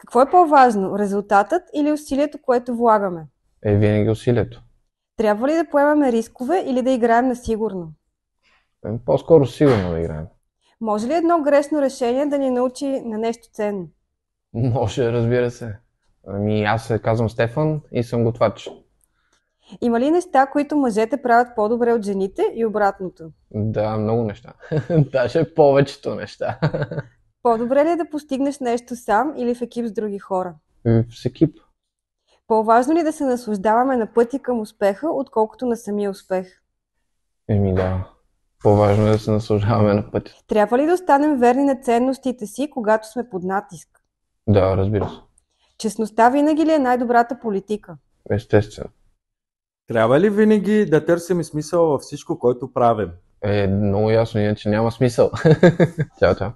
Какво е по-важно, резултатът или усилието, което влагаме? Винаги усилието. Трябва ли да поемаме рискове или да играем на сигурно? По-скоро сигурно да играем. Може ли едно грешно решение да ни научи на нещо ценно? Може, разбира се. Аз се казвам Стефан и съм готвач. Има ли неща, които мъжете правят по-добре от жените и обратното? Да, много неща. Даже повечето неща. По-добре ли е да постигнеш нещо сам или в екип с други хора? С екип. По-важно ли е да се наслаждаваме на пътя към успеха, отколкото на самия успех? Да. По-важно е да се наслаждаваме на пътя. Трябва ли да останем верни на ценностите си, когато сме под натиск? Да, разбира се. Честността винаги ли е най-добрата политика? Естествено. Трябва ли винаги да търсим смисъл във всичко, което правим? Много ясно, иначе няма смисъл. Чао, чао.